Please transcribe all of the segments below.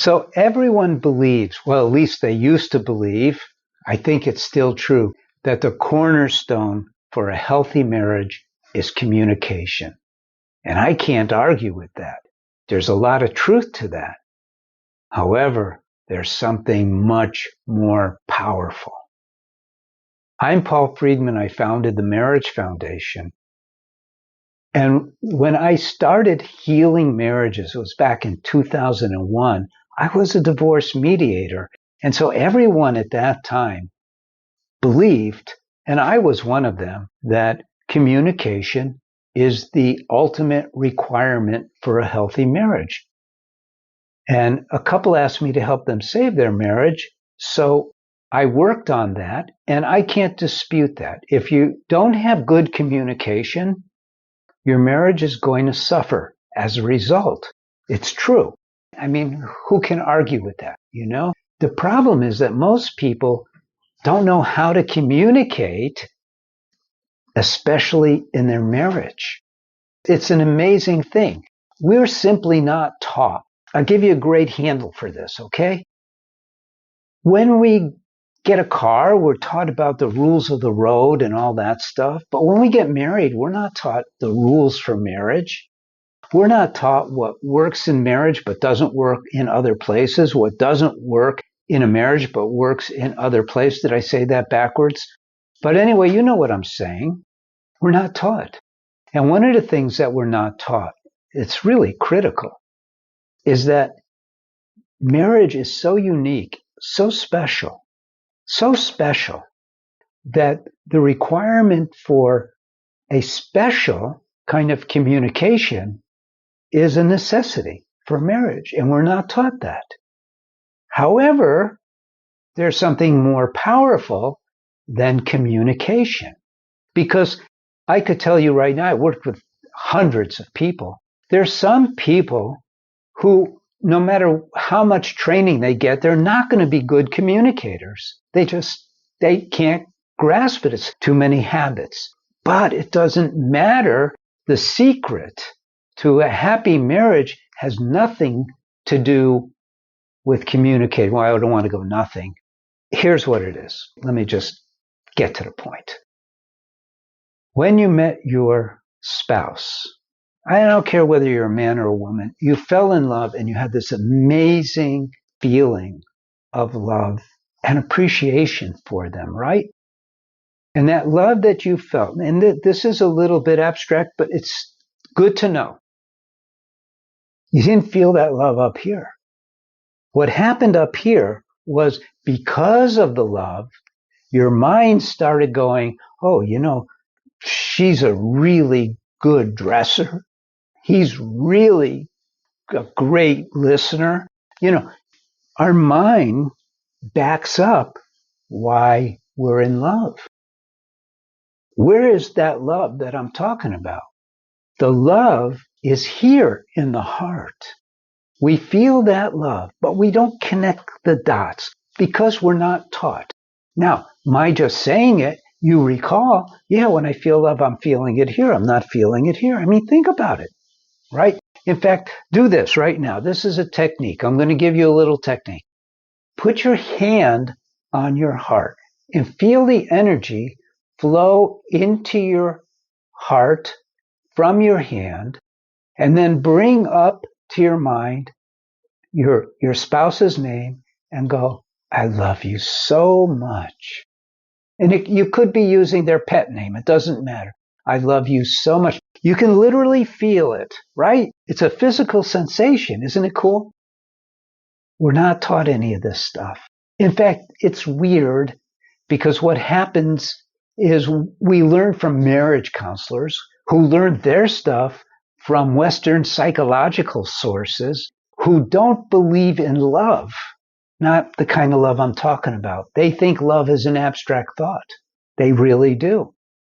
So everyone believes, well, at least they used to believe, I think it's still true, that the cornerstone for a healthy marriage is communication. And I can't argue with that. There's a lot of truth to that. However, there's something much more powerful. I'm Paul Friedman. I founded the Marriage Foundation. And when I started healing marriages, it was back in 2001, I was a divorce mediator. And so everyone at that time believed, and I was one of them, that communication is the ultimate requirement for a healthy marriage. And a couple asked me to help them save their marriage. So I worked on that, and I can't dispute that. If you don't have good communication, your marriage is going to suffer as a result. It's true. I mean, who can argue with that? The problem is that most people don't know how to communicate, especially in their marriage. It's an amazing thing. We're simply not taught. I'll give you a great handle for this, okay? When we get a car, we're taught about the rules of the road and all that stuff. But when we get married, we're not taught the rules for marriage. We're not taught what works in marriage but doesn't work in other places, what doesn't work in a marriage but works in other places. Did I say that backwards? But anyway, you know what I'm saying. We're not taught. And one of the things that we're not taught, it's really critical, is that marriage is so unique, so special, that the requirement for a special kind of communication is a necessity for marriage, and we're not taught that. However, there's something more powerful than communication, because I could tell you right now, I worked with hundreds of people. There's some people who, no matter how much training they get, they're not going to be good communicators. They can't grasp it. It's too many habits. But it doesn't matter. The secret to a happy marriage has nothing to do with communicating. Well, I don't want to go nothing. Here's what it is. Let me just get to the point. When you met your spouse, I don't care whether you're a man or a woman, you fell in love and you had this amazing feeling of love and appreciation for them, right? And that love that you felt, and this is a little bit abstract, but it's good to know. You didn't feel that love up here. What happened up here was, because of the love, your mind started going, oh, she's a really good dresser. He's really a great listener. Our mind backs up why we're in love. Where is that love that I'm talking about? The love is here in the heart. We feel that love, but we don't connect the dots because we're not taught. Now, my just saying it, you recall, when I feel love, I'm feeling it here. I'm not feeling it here. I mean, think about it, right? In fact, do this right now. This is a technique. I'm going to give you a little technique. Put your hand on your heart and feel the energy flow into your heart from your hand, and then bring up to your mind your spouse's name and go, I love you so much. And you could be using their pet name. It doesn't matter. I love you so much. You can literally feel it, right? It's a physical sensation. Isn't it cool? We're not taught any of this stuff. In fact, it's weird, because what happens is we learn from marriage counselors who learned their stuff from Western psychological sources, who don't believe in love. Not the kind of love I'm talking about. They think love is an abstract thought. They really do.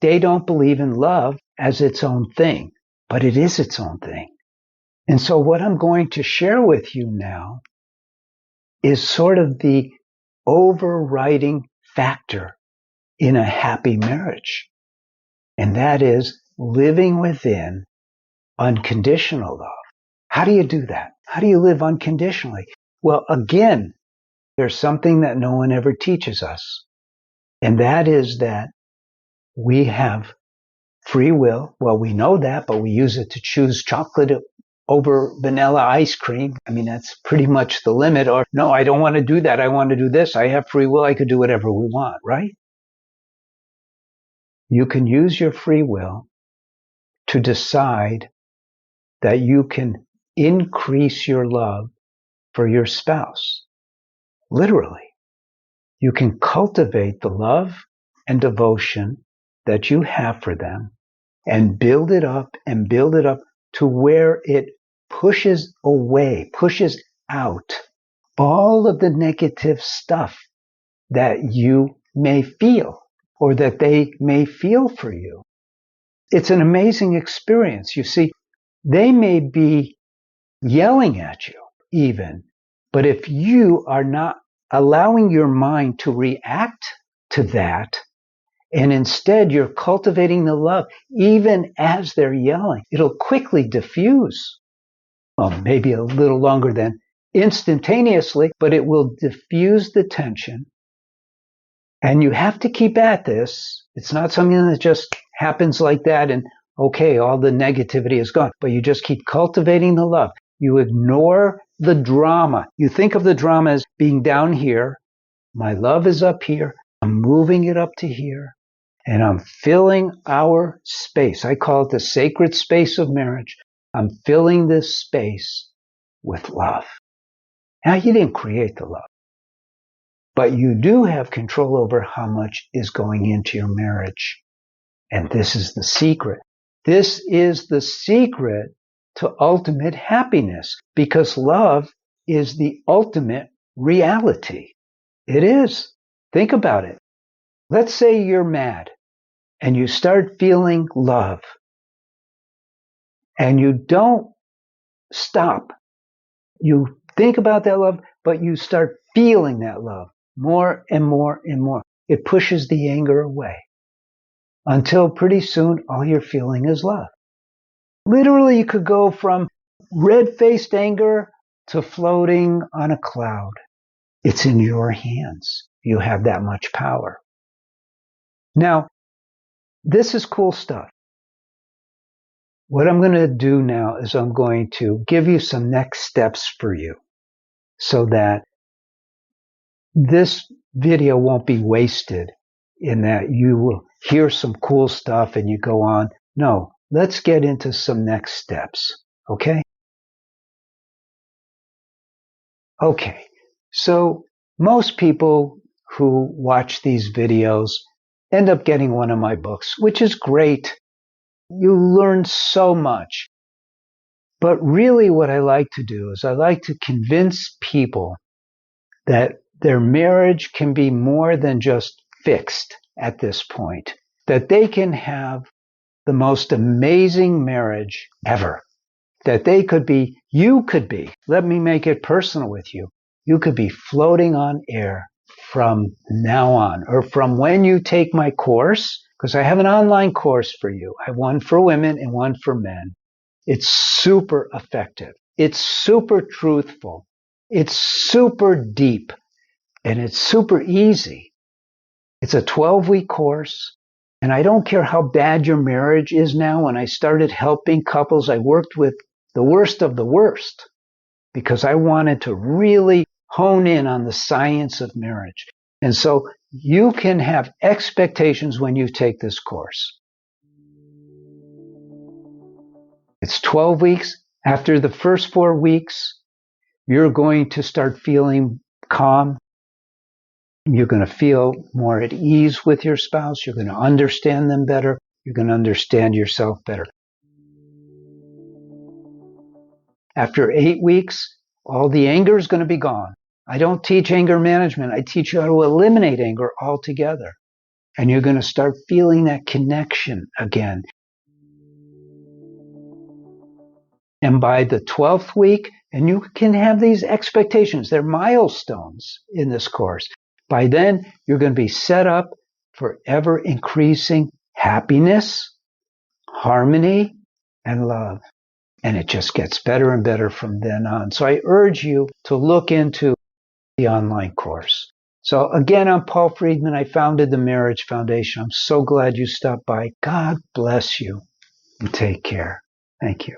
They don't believe in love as its own thing, but it is its own thing. And so what I'm going to share with you now is sort of the overriding factor in a happy marriage. And that is living within unconditional love. How do you do that? How do you live unconditionally? Well, again, there's something that no one ever teaches us. And that is that we have free will. Well, we know that, but we use it to choose chocolate over vanilla ice cream. I mean, that's pretty much the limit. Or, no, I don't want to do that. I want to do this. I have free will. I could do whatever we want, right? You can use your free will to decide that you can increase your love for your spouse. Literally. You can cultivate the love and devotion that you have for them and build it up to where it pushes away, pushes out all of the negative stuff that you may feel or that they may feel for you. It's an amazing experience. You see, they may be yelling at you even, but if you are not allowing your mind to react to that, and instead you're cultivating the love, even as they're yelling, it'll quickly diffuse. Well, maybe a little longer than instantaneously, but it will diffuse the tension. And you have to keep at this. It's not something that just happens like that and okay, all the negativity is gone, but you just keep cultivating the love. You ignore the drama. You think of the drama as being down here. My love is up here. I'm moving it up to here. And I'm filling our space. I call it the sacred space of marriage. I'm filling this space with love. Now, you didn't create the love, but you do have control over how much is going into your marriage. And this is the secret. This is the secret to ultimate happiness, because love is the ultimate reality. It is. Think about it. Let's say you're mad and you start feeling love and you don't stop. You think about that love, but you start feeling that love more and more and more. It pushes the anger away until pretty soon all you're feeling is love. Literally, you could go from red-faced anger to floating on a cloud. It's in your hands. You have that much power. Now, this is cool stuff. What I'm going to do now is I'm going to give you some next steps for you so that this video won't be wasted in that you will hear some cool stuff and you go on. No, let's get into some next steps. Okay? Okay. So most people who watch these videos end up getting one of my books, which is great. You learn so much. But really what I like to do is I like to convince people that their marriage can be more than just fixed at this point, that they can have the most amazing marriage ever, that they could be, you could be, let me make it personal with you, you could be floating on air from now on, or from when you take my course, because I have an online course for you. I have one for women and one for men. It's super effective. It's super truthful. It's super deep. And it's super easy. It's a 12-week course. And I don't care how bad your marriage is now. When I started helping couples, I worked with the worst of the worst because I wanted to really hone in on the science of marriage. And so you can have expectations when you take this course. It's 12 weeks. After the first 4 weeks, you're going to start feeling calm. You're going to feel more at ease with your spouse. You're going to understand them better. You're going to understand yourself better. After 8 weeks, all the anger is going to be gone. I don't teach anger management. I teach you how to eliminate anger altogether. And you're going to start feeling that connection again. And by the 12th week, and you can have these expectations, they're milestones in this course. By then, you're going to be set up for ever increasing happiness, harmony, and love. And it just gets better and better from then on. So I urge you to look into the online course. So again, I'm Paul Friedman. I founded the Marriage Foundation. I'm so glad you stopped by. God bless you and take care. Thank you.